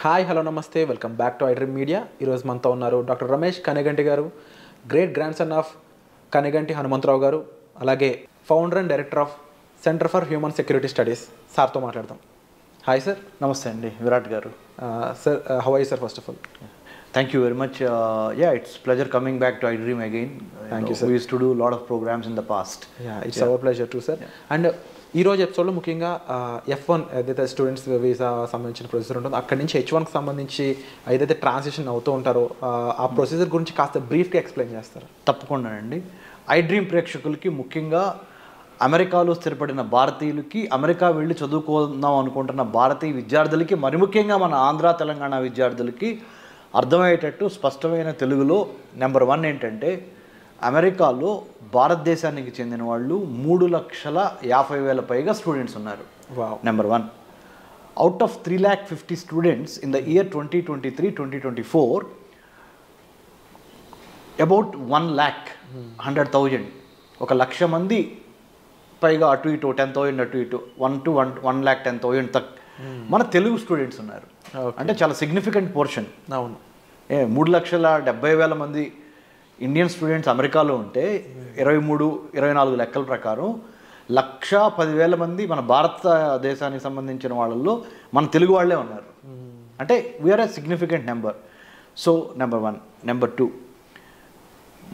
Hi hello నమస్తే welcome back to iDream media. ఈరోజు మనతో ఉన్నారు డాక్టర్ రమేష్ కనెగంటి గారు, great grandson of Kaneganti Hanumantharao గారు, అలాగే founder and director of centre for human security studies. సార్తో మాట్లాడదాం. Hi sir. నమస్తే అండి విరాట్ గారు. Sir how are you sir first of all? Thank you very much. It's pleasure coming back to iDream again. Thank you, sir. We used to do a lot of programs in the past. It's our pleasure too, sir. And ఈరోజు ఎపిసోడ్లో ముఖ్యంగా F1 ఏదైతే students visa సంబంధించిన procedure ఉంటుందో అక్కడి నుంచి H1కి సంబంధించి ఏదైతే ట్రాన్సిషన్ అవుతూ ఉంటారో ఆ ప్రొసీజర్ గురించి కాస్త బ్రీఫ్గా ఎక్స్ప్లెయిన్ చేస్తారు? తప్పకుండానండి. iDream ప్రేక్షకులకి, ముఖ్యంగా అమెరికాలో స్థిరపడిన భారతీయులకి, అమెరికా వెళ్ళి చదువుకుందాం అనుకుంటున్న భారతీయ విద్యార్థులకి, మరి ముఖ్యంగా మన ఆంధ్ర తెలంగాణ విద్యార్థులకి అర్థమయ్యేటట్టు స్పష్టమైన తెలుగులో నెంబర్ 1 ఏంటంటే, అమెరికాలో భారతదేశానికి చెందిన వాళ్ళు 3,50,000 పైగా స్టూడెంట్స్ ఉన్నారు. Number 1. Out of 3,50,000 students in the year 2023-2024, about 1,100,000, 1,00,000 మంది పైగా అటు ఇటు 10,000 అటు ఇటు 1,10,000 తక్ మన తెలుగు స్టూడెంట్స్ ఉన్నారు. అంటే చాలా సిగ్నిఫికెంట్ పోర్షన్. అవును. 3,70,000 మంది ఇండియన్ స్టూడెంట్స్ అమెరికాలో ఉంటే 23-24 లెక్కల ప్రకారం 1,10,000 మంది మన భారతదేశానికి సంబంధించిన వాళ్ళల్లో మన తెలుగు వాళ్ళే ఉన్నారు. అంటే we are a significant number. So number 1. Number 2,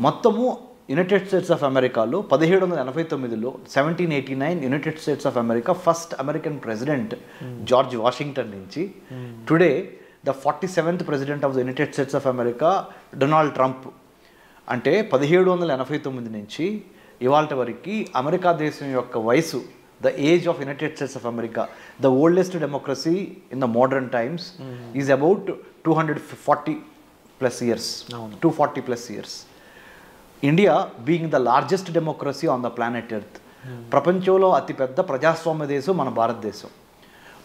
మొత్తము యునైటెడ్ స్టేట్స్ ఆఫ్ అమెరికాలో 1789లో 1789 United States of America first American president George Washington నుంచి today the 47th president of the United States of America Donald Trump. అంటే 1789 నుంచి ఇవాళ వరకు America దేశం యొక్క వయసు, the age of United States of America, the oldest democracy in the modern times, is about 240+ years. 240+ years. India being the largest democracy on the planet earth, ప్రపంచంలో అతిపెద్ద ప్రజాస్వామ్య దేశం మన భారతదేశం.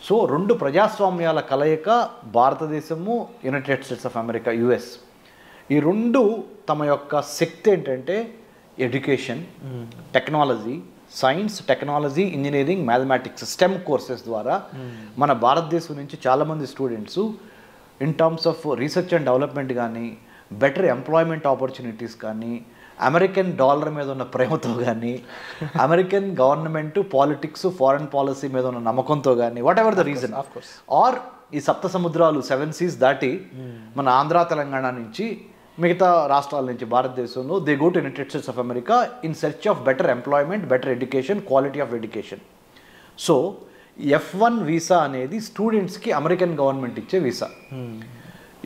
సో 2 ప్రజాస్వామ్యాల కలయిక భారతదేశము, United States of America, US. ఈ 2 తమ యొక్క శక్తి ఏంటంటే education, technology, science, technology, engineering, mathematics, STEM courses ద్వారా మన భారతదేశం నుంచి చాలామంది students in terms of research and development కానీ, బెటర్ ఎంప్లాయ్మెంట్ ఆపర్చునిటీస్ కానీ, అమెరికన్ డాలర్ మీద ఉన్న ప్రేమతో కానీ, American government, politics, foreign policy మీద ఉన్న నమ్మకంతో కానీ, whatever the reason, or ఈ సప్త సముద్రాలు 7 seas దాటి మన ఆంధ్ర తెలంగాణ నుంచి మిగతా రాష్ట్రాల నుంచి భారతదేశంలో they go to United States of America in search of better employment, better education, quality of education. So F1 visa అనేది స్టూడెంట్స్కి అమెరికన్ గవర్నమెంట్ ఇచ్చే visa.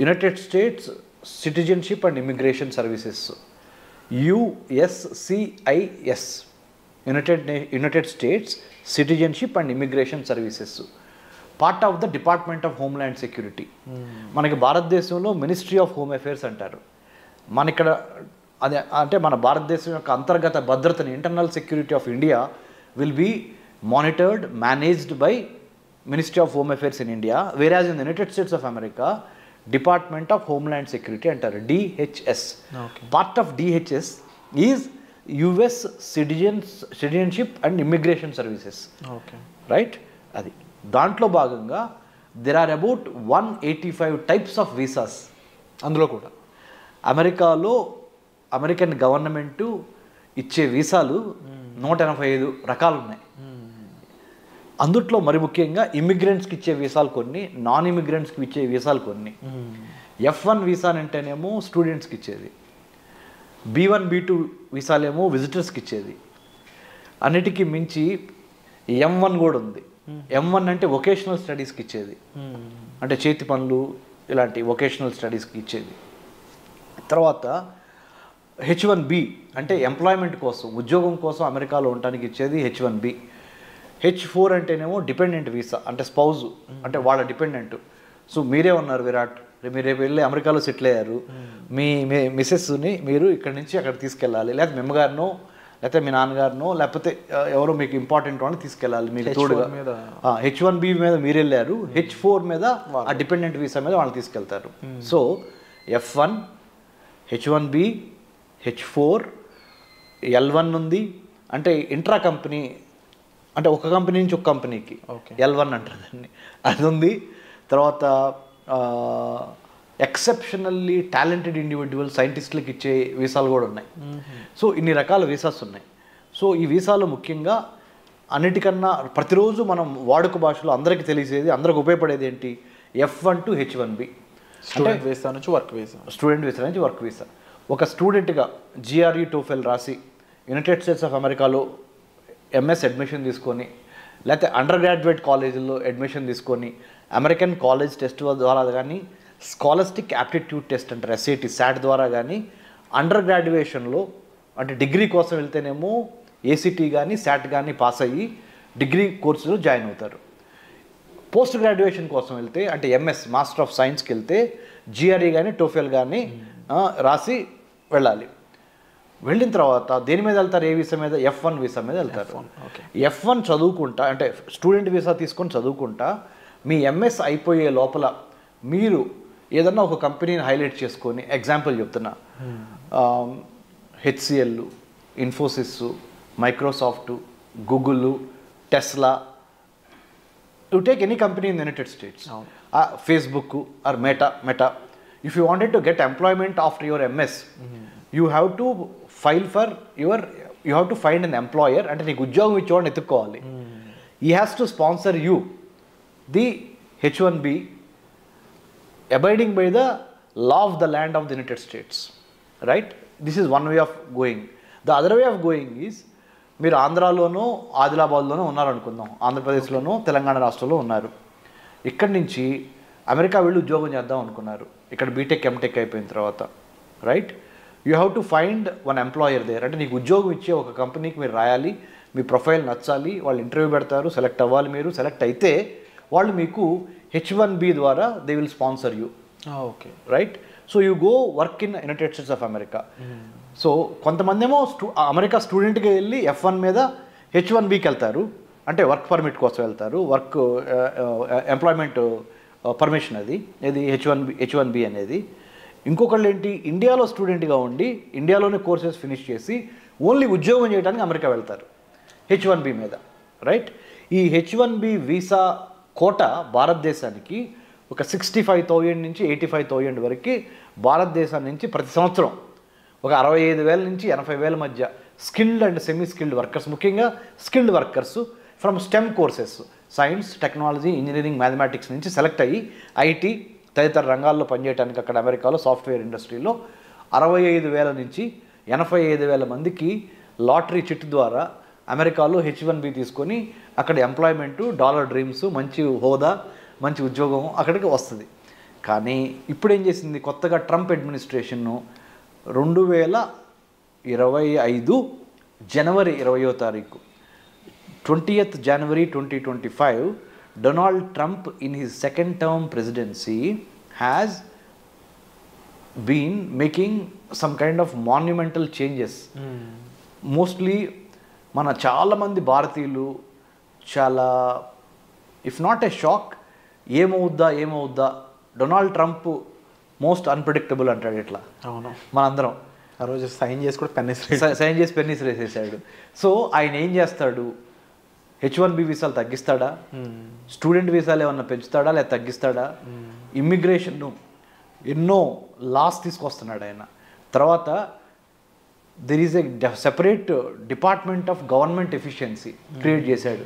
United states citizenship and immigration services, USCIS, United states citizenship and immigration services, part of the department of Homeland security. మనకి భారతదేశంలో ministry of Home affairs అంటారు. మన ఇక్కడ అదే అంటే మన భారతదేశం యొక్క అంతర్గత భద్రతని, internal security of India will be monitored, managed by Ministry of Home Affairs in India. Whereas in the United States of America Department of Homeland Security అంటారు, DHS. Part of DHS is US citizenship and immigration services. Right. అది దాంట్లో భాగంగా there are about 185 types of visas. అందులో కూడా అమెరికాలో American government ఇచ్చే వీసాలు 185 రకాలు ఉన్నాయి. అందుట్లో మరి ముఖ్యంగా ఇమిగ్రెంట్స్కి ఇచ్చే వీసాలు కొన్ని, నాన్ ఇమిగ్రెంట్స్కి ఇచ్చే వీసాలు కొన్ని. F1 వీసా అంటేనేమో స్టూడెంట్స్కి ఇచ్చేది, B1, B2 వీసాలేమో విజిటర్స్కి ఇచ్చేది. అన్నిటికీ మించి M1 కూడా ఉంది. M1 అంటే వొకేషనల్ స్టడీస్కి ఇచ్చేది, అంటే చేతి పనులు ఇలాంటి వొకేషనల్ స్టడీస్కి ఇచ్చేది. తర్వాత H1B అంటే ఎంప్లాయ్మెంట్ కోసం, ఉద్యోగం కోసం అమెరికాలో ఉండటానికి ఇచ్చేది H1B. H4 అంటేనేమో డిపెండెంట్ వీసా, అంటే స్పౌజ్, అంటే వాళ్ళ డిపెండెంట్. సో మీరే ఉన్నారు విరాట్, మీరు రేపు వెళ్ళి అమెరికాలో సెటిల్ అయ్యారు, మీ మిసెస్ని మీరు ఇక్కడి నుంచి అక్కడ తీసుకెళ్ళాలి, లేకపోతే మీ అమ్మగారినో లేకపోతే మీ నాన్నగారినో లేకపోతే ఎవరో మీకు ఇంపార్టెంట్ వాళ్ళని తీసుకెళ్ళాలి మీకు తోడుగా. H1B మీద మీరు వెళ్ళారు, H4 మీద ఆ డిపెండెంట్ వీసా మీద వాళ్ళని తీసుకెళ్తారు. So F1, H1B, H4, L1 ఉంది. అంటే ఇంట్రా కంపెనీ అంటే ఒక కంపెనీ నుంచి ఒక కంపెనీకి ఓకే. L1 అంటారు దాన్ని, అది ఉంది. తర్వాత ఎక్సెప్షనల్లీ టాలెంటెడ్ ఇండివిజువల్ సైంటిస్టులకు ఇచ్చే వీసాలు కూడా ఉన్నాయి. సో ఇన్ని రకాల వీసాస్ ఉన్నాయి. సో ఈ వీసాలు ముఖ్యంగా అన్నిటికన్నా ప్రతిరోజు మనం వాడుక భాషలో అందరికీ తెలిసేది, అందరికి ఉపయోగపడేది ఏంటి, F1 to H1B. Student visa నుంచి వర్క్ వీసా. స్టూడెంట్ వీసా నుంచి వర్క్ వీసా. ఒక స్టూడెంట్గా GRE టోఫెల్ రాసి యునైటెడ్ స్టేట్స్ ఆఫ్ అమెరికాలో MS అడ్మిషన్ తీసుకొని, లేకపోతే అండర్ గ్రాడ్యుయేట్ కాలేజీల్లో అడ్మిషన్ తీసుకొని అమెరికన్ కాలేజ్ టెస్ట్ ద్వారా కానీ, స్కాలస్టిక్ యాప్టిట్యూడ్ టెస్ట్ అంటారు SAT SAT ద్వారా కానీ, అండర్ గ్రాడ్యుయేషన్లో అంటే డిగ్రీ కోసం వెళ్తేనేమో ACT కానీ SAT కానీ పాస్ అయ్యి డిగ్రీ కోర్సులో జాయిన్ అవుతారు. పోస్ట్ గ్రాడ్యుయేషన్ కోసం వెళ్తే అంటే MS మాస్టర్ ఆఫ్ సైన్స్కి వెళ్తే GRE కానీ టోఫెల్ కానీ రాసి వెళ్ళాలి. వెళ్ళిన తర్వాత దేని మీద వెళ్తారు, ఏ వీసా మీద, F1 వీసా మీద వెళ్తారు. F1 చదువుకుంటా అంటే స్టూడెంట్ వీసా తీసుకొని చదువుకుంటా మీ MS అయిపోయే లోపల మీరు ఏదన్నా ఒక కంపెనీని హైలైట్ చేసుకొని, ఎగ్జాంపుల్ చెప్తున్నా, HCL, Infosys, Microsoft, Google, Tesla, you take any company in United states, Facebook are meta, if you wanted to get employment after your MS, you have to file for you have to find an employer. అంటే నీకు ఉద్యోగం ఇచ్చేవాడిని ఎత్తుక్కోవాలి. ఈ has to sponsor you the H1B abiding by the law of the land of the United States, right? This is one way of going. The other way of going is, మీరు ఆంధ్రాలోనో ఆదిలాబాద్లోనో ఉన్నారనుకుందాం, ఆంధ్రప్రదేశ్లోనో తెలంగాణ రాష్ట్రంలో ఉన్నారు. ఇక్కడి నుంచి అమెరికా వెళ్ళి ఉద్యోగం చేద్దాం అనుకున్నారు. ఇక్కడ బీటెక్ ఎంటెక్ అయిపోయిన తర్వాత, right, you have to find one employer there. అంటే నీకు ఉద్యోగం ఇచ్చే ఒక కంపెనీకి మీరు రాయాలి, మీ ప్రొఫైల్ నచ్చాలి, వాళ్ళు ఇంటర్వ్యూ పెడతారు, సెలెక్ట్ అవ్వాలి. మీరు సెలెక్ట్ అయితే వాళ్ళు మీకు H1B ద్వారా they will sponsor you. Okay, right. So you go work in United States of America. So కొంతమంది ఏమో అమెరికా స్టూడెంట్గా వెళ్ళి F1 మీద H1Bకి వెళ్తారు, అంటే వర్క్ పర్మిట్ కోసం వెళ్తారు, వర్క్ ఎంప్లాయ్మెంట్ పర్మిషన్, అది ఇది H1B అనేది. ఇంకొకళ్ళు ఏంటి, ఇండియాలో స్టూడెంట్గా ఉండి ఇండియాలోనే కోర్సెస్ ఫినిష్ చేసి ఓన్లీ ఉద్యోగం చేయడానికి అమెరికా వెళ్తారు H1B మీద, రైట్. ఈ H1B వీసా కోట భారతదేశానికి ఒక 65,000 నుంచి 85,000 వరకు భారతదేశం నుంచి ప్రతి సంవత్సరం ఒక 65,000 నుంచి 80,000 మధ్య skilled and semi skilled workers, ముఖ్యంగా skilled workers from STEM courses, science, technology, engineering, mathematics నుంచి సెలెక్ట్ అయ్యి IT తదితర రంగాల్లో పనిచేయడానికి అక్కడ అమెరికాలో సాఫ్ట్వేర్ ఇండస్ట్రీలో 65,000 నుంచి 85,000 మందికి లాటరీ చిట్ ద్వారా అమెరికాలో H1B తీసుకొని అక్కడ ఎంప్లాయ్మెంటు, డాలర్ డ్రీమ్స్, మంచి హోదా, మంచి ఉద్యోగం అక్కడికి వస్తుంది. కానీ ఇప్పుడు ఏం చేసింది, కొత్తగా ట్రంప్ అడ్మినిస్ట్రేషన్ను 2025 జనవరి 20వ తారీఖు 20th January 2025, Donald Trump in his second term presidency has been making some kind of monumental changes. Mostly మన చాలామంది భారతీయులు చాలా, ఇఫ్ నాట్ ఏ షాక్, ఏమవుద్దా డొనాల్డ్ ట్రంప్ మోస్ట్ అన్ప్రెడిక్టబుల్ అంటాడు ఇట్లా. అవును, మనందరం ఆ రోజు సైన్ చేసి కూడా సైన్ చేసి పెన్నీస్ వేసేసాడు. సో ఆయన ఏం చేస్తాడు, H1B వీసాలు తగ్గిస్తాడా, స్టూడెంట్ వీసాలు ఏమన్నా పెంచుతాడా లేదా తగ్గిస్తాడా, ఇమ్మిగ్రేషన్ను ఎన్నో లాస్ తీసుకొస్తున్నాడు ఆయన. తర్వాత there is a separate department of government efficiency create చేశాడు.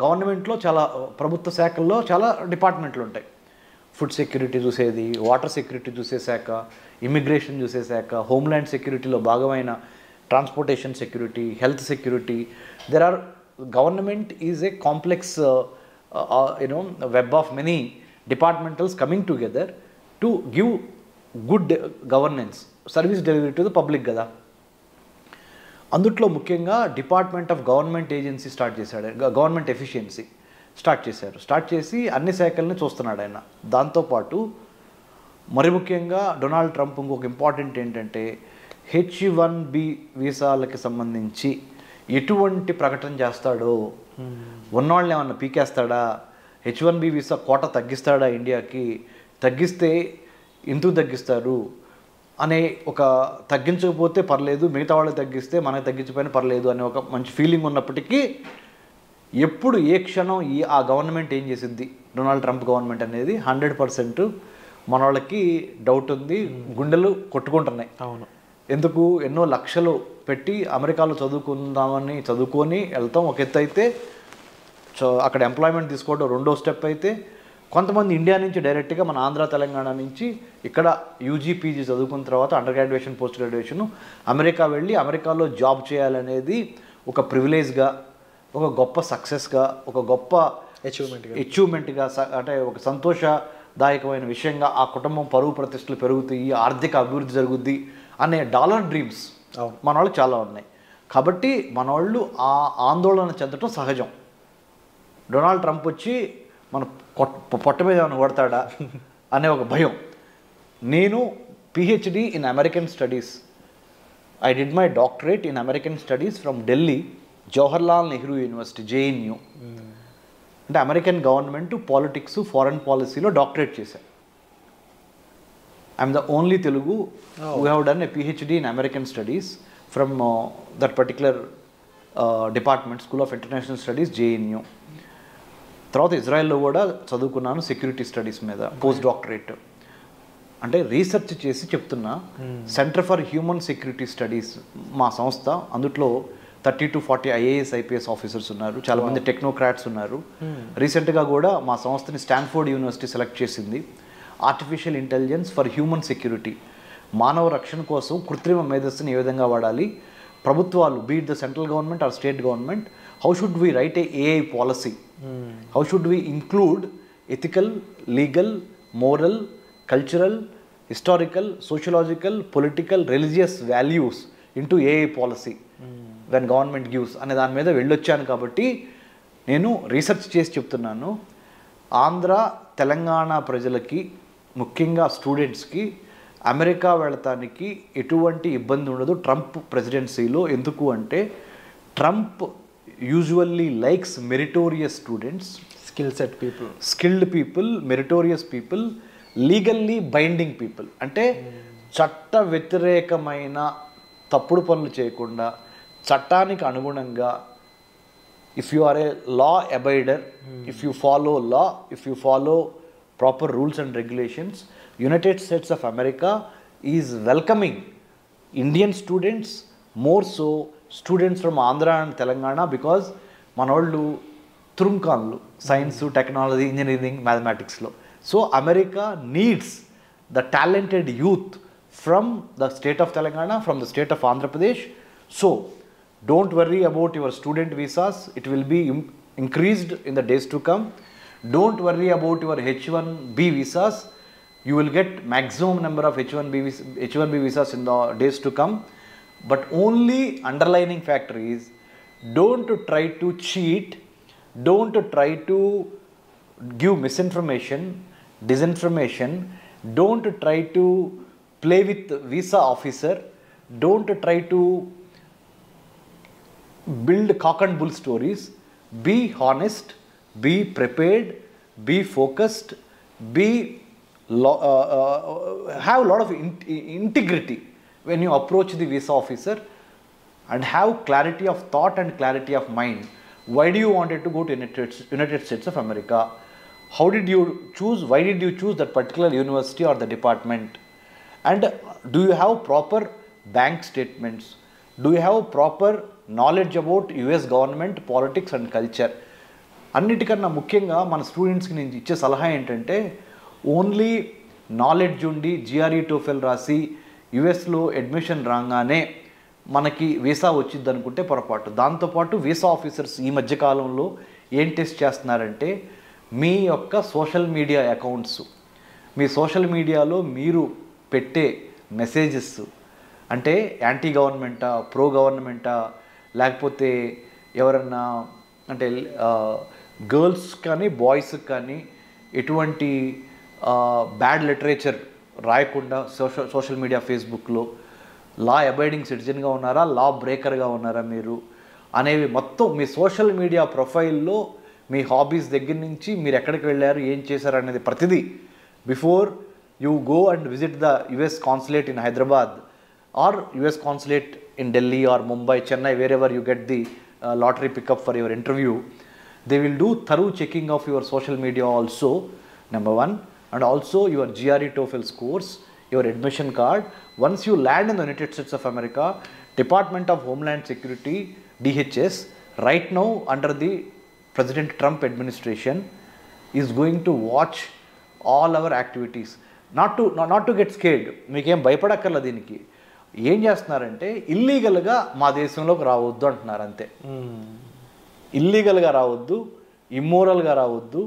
గవర్నమెంట్లో చాలా ప్రభుత్వ శాఖల్లో చాలా డిపార్ట్మెంట్లు ఉంటాయి. ఫుడ్ సెక్యూరిటీ చూసేది, వాటర్ సెక్యూరిటీ చూసే శాఖ, ఇమిగ్రేషన్ చూసే శాఖ, హోమ్ల్యాండ్ సెక్యూరిటీలో భాగమైన transportation security, health security. There are government is a complex web of many departmentals coming together to give good governance, service delivery to the public కదా. అందుట్లో ముఖ్యంగా department of government agency start చేశాడు, government efficiency start చేసి అన్ని శాఖల్ని చూస్తున్నాడు ఆయన. దాంతోపాటు మరి ముఖ్యంగా డొనాల్డ్ ట్రంప్ ఇంకొక ఇంపార్టెంట్ ఏంటంటే, H1B వీసాలకి సంబంధించి ఎటువంటి ప్రకటన చేస్తాడో, ఉన్నవాళ్ళని ఏమన్నా పీకేస్తాడా, H1B వీసా కోట తగ్గిస్తాడా ఇండియాకి, తగ్గిస్తే ఎందుకు తగ్గిస్తారు, అనే ఒక తగ్గించకపోతే పర్లేదు, మిగతా వాళ్ళకి తగ్గిస్తే మనకి తగ్గించకపోయినా పర్లేదు అనే ఒక మంచి ఫీలింగ్ ఉన్నప్పటికీ ఎప్పుడు ఏ క్షణం ఆ గవర్నమెంట్ ఏం చేసిద్ది, డొనాల్డ్ ట్రంప్ గవర్నమెంట్ అనేది 100% మన వాళ్ళకి డౌట్ ఉంది, గుండెలు కొట్టుకుంటున్నాయి. అవును. ఎందుకు ఎన్నో లక్షలు పెట్టి అమెరికాలో చదువుకొని వెళ్తాం ఒక ఎత్తు అయితే, అక్కడ ఎంప్లాయ్మెంట్ తీసుకోవడం రెండో స్టెప్ అయితే, కొంతమంది ఇండియా నుంచి డైరెక్ట్గా మన ఆంధ్ర తెలంగాణ నుంచి ఇక్కడ యూజీ పీజీ చదువుకున్న తర్వాత under graduation post graduation America వెళ్ళి అమెరికాలో జాబ్ చేయాలనేది ఒక ప్రివిలేజ్గా, ఒక గొప్ప సక్సెస్గా, ఒక గొప్ప అచీవ్మెంట్గా, అంటే ఒక సంతోషదాయకమైన విషయంగా ఆ కుటుంబం పరువు ప్రతిష్టలు పెరుగుతాయి, ఆర్థిక అభివృద్ధి జరుగుద్ది అనే డాలర్ డ్రీమ్స్ మన వాళ్ళు చాలా ఉన్నాయి. కాబట్టి మన వాళ్ళు ఆ ఆందోళన చెందడం సహజం. డొనాల్డ్ ట్రంప్ వచ్చి మన పొట్ట మీద ఏమైనా కొడతాడా అనే ఒక భయం. నేను PhD in American studies, I did my doctorate in American studies from Delhi Jawaharlal Nehru university JNU. అంటే అమెరికన్ గవర్నమెంట్ పాలిటిక్స్ ఫారెన్ పాలసీలో డాక్టరేట్ చేశాను. I'm the only Telugu who have done a PhD in American studies from that particular department, School of International Studies, JNU. తర్వాత ఇజ్రాయెల్లో కూడా చదువుకున్నాను security studies మీద post doctorate. అంటే research చేసి చెప్తున్నా. Centre for human security studies మా సంస్థ, అందులో 30 to 40 IAS IPS ఆఫీసర్స్ ఉన్నారు, చాలామంది టెక్నోక్రాట్స్ ఉన్నారు. రీసెంట్గా కూడా మా సంస్థని స్టాన్ఫోర్డ్ యూనివర్సిటీ సెలెక్ట్ చేసింది. Artificial intelligence for human security, మానవ రక్షణ కోసం కృత్రిమ మేధస్సుని ఏ విధంగా వాడాలి, ప్రభుత్వాలు beat the central government or state government, how should we write A AI policy, how should we include ethical, legal, moral, cultural, historical, sociological, political, religious values into AI policy when government gives అనే దాని మీద వెళ్ళొచ్చాను. కాబట్టి నేను research చేసి చెప్తున్నాను, ఆంధ్ర తెలంగాణ ప్రజలకి ముఖ్యంగా స్టూడెంట్స్కి అమెరికా వెళతానికి ఎటువంటి ఇబ్బంది ఉండదు ట్రంప్ ప్రెసిడెన్సీలో. ఎందుకు అంటే Trump usually likes meritorious students, skilled people, meritorious people, legally binding people. అంటే చట్ట వ్యతిరేకమైన తప్పుడు పనులు చేయకుండా చట్టానికి అనుగుణంగా, if you are a law abider, if you follow law, if you follow proper rules and regulations, United States of America is welcoming Indian students, more so students from Andhra and Telangana, because మన వాళ్ళు తురుంకాన్లు science, technology, engineering, మ్యాథమెటిక్స్లో. So America needs the talented youth from the state of Telangana, from the state of Andhra Pradesh. So don't worry about your student visas, it will be increased in the days to come. Don't worry about your H1B visas, you will get maximum number of H1B visas in the days to come. But only underlining factor is, don't try to cheat, don't try to give misinformation, disinformation, don't try to play with visa officer, don't try to build cock and bull stories. Be honest, be prepared, be focused, have a lot of integrity when you approach the visa officer, and have clarity of thought and clarity of mind. Why do you wanted to go to United States of America? How did you choose? Why did you choose that particular university or the department? And do you have proper bank statements? Do you have proper knowledge about US government, politics and culture? అన్నిటికన్నా ముఖ్యంగా మన స్టూడెంట్స్కి నేను ఇచ్చే సలహా ఏంటంటే, only knowledge ఉండి GRE TOEFL రాసి యుఎస్లో అడ్మిషన్ రాగానే మనకి వీసా వచ్చింది అనుకుంటే పొరపాటు. దాంతోపాటు వీసా ఆఫీసర్స్ ఈ మధ్యకాలంలో ఏం టెస్ట్ చేస్తున్నారంటే, మీ యొక్క సోషల్ మీడియా అకౌంట్స్, మీ సోషల్ మీడియాలో మీరు పెట్టే మెసేజెస్ అంటే యాంటీ గవర్నమెంటా, ప్రో గవర్నమెంటా, లేకపోతే ఎవరన్నా అంటే గర్ల్స్ కానీ బాయ్స్కి కానీ ఎటువంటి బ్యాడ్ లిటరేచర్ రాయకుండా సోషల్ మీడియా, ఫేస్బుక్లో లా అబైడింగ్ సిటిజన్గా ఉన్నారా, లా బ్రేకర్గా ఉన్నారా మీరు అనేవి మొత్తం మీ సోషల్ మీడియా ప్రొఫైల్లో మీ హాబీస్ దగ్గర నుంచి మీరు ఎక్కడికి వెళ్ళారు, ఏం చేశారు అనేది ప్రతిదీ before you go and visit the US consulate in Hyderabad or US consulate in Delhi or Mumbai, Chennai, wherever you get the lottery pickup for your interview, they will do thorough checking of your social media also, number one, and also your GRE TOEFL scores, your admission card. Once you land in the United States of America, Department of Homeland Security, DHS, right now under the President Trump administration, is going to watch all our activities. Not to get scared. మీకేం భయపడక్కర్లేదు దీనికి. ఏం చేస్తున్నారంటే ఇల్లీగల్గా మా దేశంలోకి రావద్దు అంటున్నారు అంతే. ఇల్లీగల్గా రావద్దు, ఇమ్మోరల్గా రావద్దు,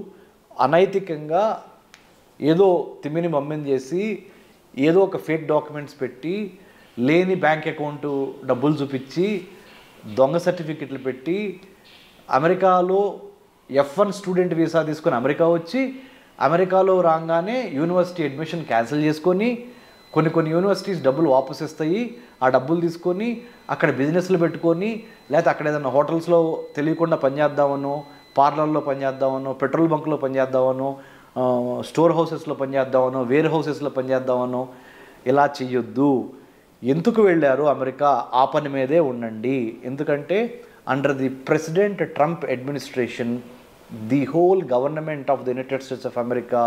అనైతికంగా ఏదో తిమ్మిని మమ్మిని చేసి ఏదో ఒక ఫేక్ డాక్యుమెంట్స్ పెట్టి లేని బ్యాంక్ అకౌంట్ డబ్బులు చూపించి దొంగ సర్టిఫికెట్లు పెట్టి అమెరికాలో F1 స్టూడెంట్ వీసా తీసుకొని అమెరికా వచ్చి అమెరికాలో రాగానే యూనివర్సిటీ అడ్మిషన్ క్యాన్సిల్ చేసుకొని కొన్ని యూనివర్సిటీస్ డబ్బులు వాపస్ ఇస్తాయి. ఆ డబ్బులు తీసుకొని అక్కడ బిజినెస్లు పెట్టుకొని లేకపోతే అక్కడ ఏదైనా హోటల్స్లో తెలియకుండా పనిచేద్దామనో, పార్లర్లో పనిచేద్దామనో, పెట్రోల్ బంక్లో పనిచేద్దామనో, స్టోర్ హౌసెస్లో పనిచేద్దామనో, వేర్ హౌసెస్లో పనిచేద్దామనో ఇలా చెయ్యొద్దు. ఎందుకు వెళ్ళారు అమెరికా? ఆ పని మీదే ఉండండి. ఎందుకంటే under the president Trump administration, the whole government of the United States of America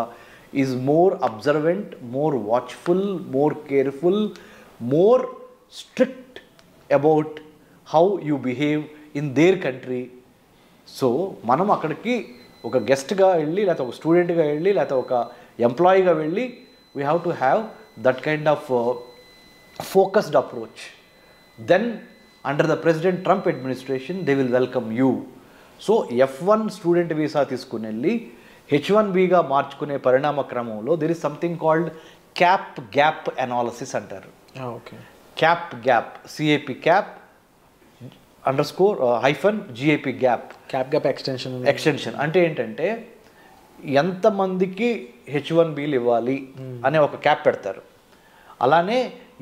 is more observant, more watchful, more careful, more strict about how you behave in their country. So మనం అక్కడికి ఒక గెస్ట్గా వెళ్ళి లేకపోతే ఒక స్టూడెంట్గా వెళ్ళి లేకపోతే ఒక ఎంప్లాయీగా వెళ్ళి we have to have that kind of focused approach. Then under the President Trump administration they will welcome you. So F1 student visa తీసుకుని వెళ్ళి H1Bగా మార్చుకునే పరిణామ క్రమంలో there is something called cap gap analysis అంటారు. Okay. Cap gap, CAP cap _ GAP gap. Cap gap extension అంటే ఏంటంటే ఎంతమందికి H1Bలు ఇవ్వాలి అనే ఒక క్యాప్ పెడతారు. అలానే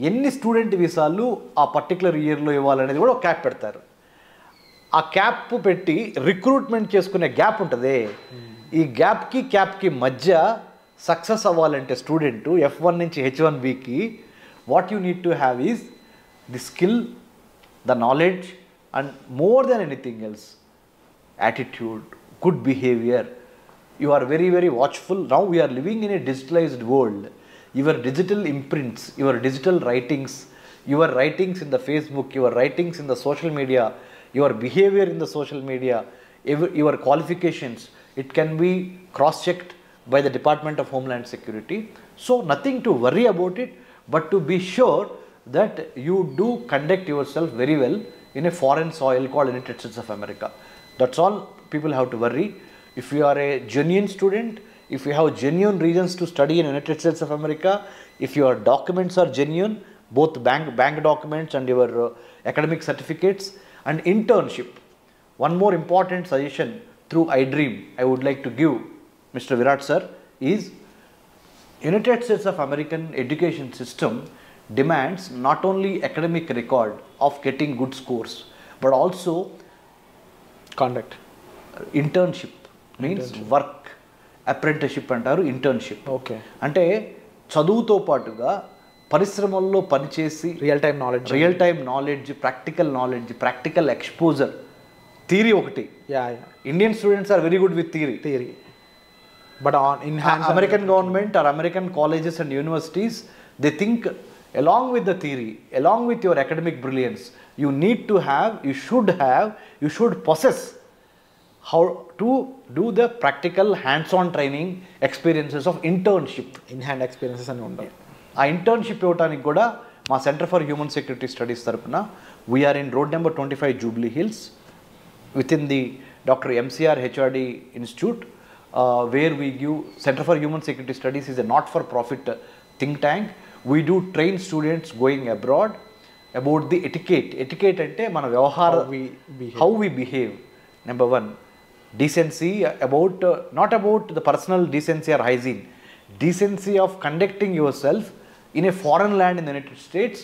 ఎన్ని స్టూడెంట్ వీసాలు ఆ పర్టికులర్ ఇయర్లో ఇవ్వాలనేది కూడా ఒక క్యాప్ పెడతారు. ఆ క్యాప్ పెట్టి రిక్రూట్మెంట్ చేసుకునే గ్యాప్ ఉంటుంది. ఈ గ్యాప్కి క్యాప్కి మధ్య సక్సెస్ అవ్వాలంటే స్టూడెంట్ F1 నుంచి H1Bకి what you need to have is the skill, the knowledge and more than anything else attitude, good behaviour. You are very, very watchful. Now we are living in a digitalized world. Your digital imprints, your digital writings, your writings in the Facebook, your writings in the social media, your behavior in the social media, your qualifications, it can be cross-checked by the Department of Homeland Security. So nothing to worry about it, but to be sure that you do conduct yourself very well in a foreign soil called United States of America. That's all people have to worry. If you are a genuine student, if you have genuine reasons to study in United States of America, if your documents are genuine, both bank documents and your academic certificates and internship. One more important suggestion through iDream I would like to give Mr. Virat sir is United States of American education system demands not only academic record of getting good scores but also conduct. internship means work, apprenticeship అంటారు, internship. Okay. అంటే చదువుతో పాటుగా పరిశ్రమల్లో పనిచేసి real time knowledge, practical exposure. Theory ఒకటి, Indian students are very good with theory but in American government or American colleges and universities they think along with the theory, along with your academic brilliance, you need to have, you should possess how to do the practical hands-on training experiences of internship. In hand experiences అని ఉంటాయి. ఆ internship ఇవ్వడానికి కూడా మా centre for human security studies తరపున we are in road number 25 Jubilee hills with in the doctor MCR HRD institute where we give. Centre for human security studies is a not for profit think tank. We do train students going abroad about the etiquette. Etiquette ante mana vyavahara, how we behave. Number one, decency, about not about the personal decency or hygiene, decency of conducting yourself in a foreign land in the United States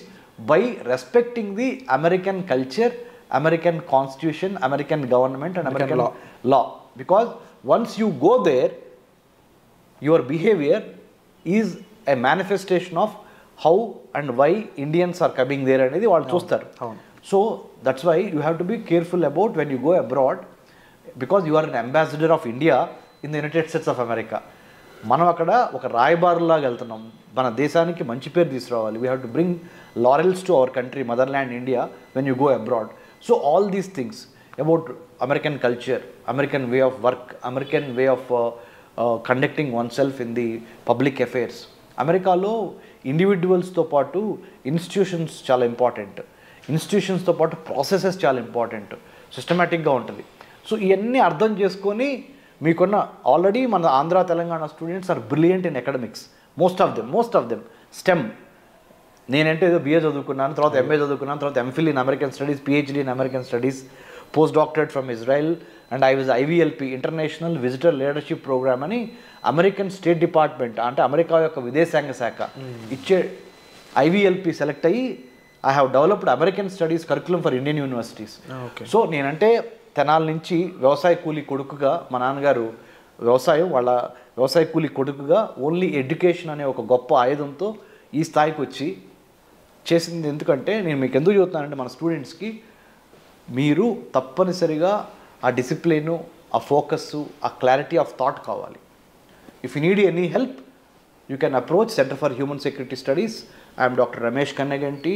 by respecting the American culture, American constitution, American government and American law. Because once you go there, your behavior is a manifestation of how and why Indians are coming there అనేది వాళ్ళు చూస్తారు. So that's why you have to be careful about when you go abroad, because you are an ambassador of India in the United States of America. మనం అక్కడ ఒక రాయబారులాగా వెళ్తున్నాం, మన దేశానికి మంచి పేరు తీసుకురావాలి. We have to bring laurels to our country, motherland India, when you go abroad. So all these things about American culture, American way of work, American way of conducting one self in the public affairs. అమెరికాలో ఇండివిజువల్స్తో పాటు institutions చాలా important, ఇన్స్టిట్యూషన్స్తో పాటు processes చాలా important, సిస్టమేటిక్గా ఉంటుంది. So ఇవన్నీ అర్థం చేసుకొని మీకున్న ఆల్రెడీ మన Andhra Telangana students are brilliant in academics, most of them STEM. నేనంటే ఏదో బిఏ చదువుకున్నాను, తర్వాత ఎంఏ చదువుకున్నాను, తర్వాత MPhil in American studies, PhD in American studies, post doctorate from Israel, and I was IVLP international visitor leadership programme అని American state department అంటే America యొక్క విదేశాంగ శాఖ ఇచ్చే IVLP సెలెక్ట్ అయ్యి I have developed American studies curriculum for Indian universities. So నేనంటే తెనాల నుంచి వ్యవసాయ కూలీ కొడుకుగా, మా నాన్నగారు వాళ్ళ వ్యవసాయ కూలీ కొడుకుగా ఓన్లీ ఎడ్యుకేషన్ అనే ఒక గొప్ప ఆయుధంతో ఈ స్థాయికి వచ్చి చేసింది. ఎందుకంటే నేను మీకు ఎందుకు చెబుతున్నానంటే మన స్టూడెంట్స్కి మీరు తప్పనిసరిగా ఆ డిసిప్లిను, ఆ ఫోకస్సు, ఆ క్లారిటీ ఆఫ్ థాట్ కావాలి. If you need any help you can approach centre for human security studies. I'm doctor Ramesh Kanneganti.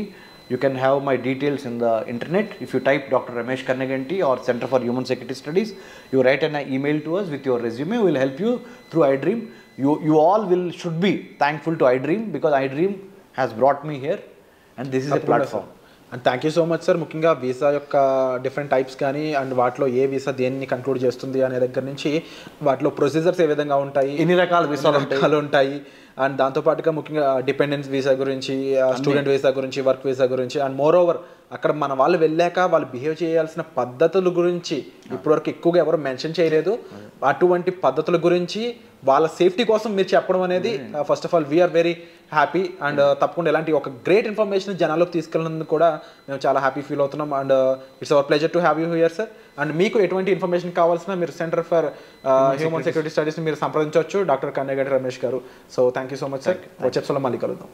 You can have my details in the internet. If you type Dr. Ramesh Kannaganti or Center for Human Security Studies, you write an email to us with your resume. We will help you through iDream. You all should be thankful to iDream, because iDream has brought me here and this is a platform. And thank you so much sir. ముఖ్యంగా visa యొక్క different types కానీ and వాటిలో ఏ visa దేన్ని conclude చేస్తుంది అనే దగ్గర నుంచి వాటిలో ప్రొసీజర్స్ ఏ విధంగా ఉంటాయి, ఎన్ని రకాల వీసాలు ఉంటాయి, అండ్ దాంతోపాటుగా ముఖ్యంగా డిపెండెన్స్ వీసా గురించి, స్టూడెంట్ వీసా గురించి, వర్క్ వీసా గురించి, అండ్ మోర్ ఓవర్ అక్కడ మన వాళ్ళు వెళ్ళాక వాళ్ళు బిహేవ్ చేయాల్సిన పద్ధతుల గురించి ఇప్పటివరకు ఎక్కువగా ఎవరు మెన్షన్ చేయలేదు. అటువంటి పద్ధతుల గురించి వాళ్ళ సేఫ్టీ కోసం మీరు చెప్పడం అనేది first of all we are very happy. And తప్పకుండా ఇలాంటి ఒక గ్రేట్ ఇన్ఫర్మేషన్ జనాల్లోకి తీసుకెళ్ళినందుకు కూడా మేము చాలా హ్యాపీ ఫీల్ అవుతున్నాం. And it's our pleasure to have you here sir. And మీకు ఎటువంటి ఇన్ఫర్మేషన్ కావాల్సిన మీరు సెంటర్ ఫర్ హ్యూమన్ సెక్యూరిటీ స్టడీస్ని మీరు సంప్రదించవచ్చు, డాక్టర్ కన్నెగంటి రమేష్ గారు. So thank you so much sir. వచ్చే ఎపిసోడ్లో మళ్ళీ కలుద్దాం.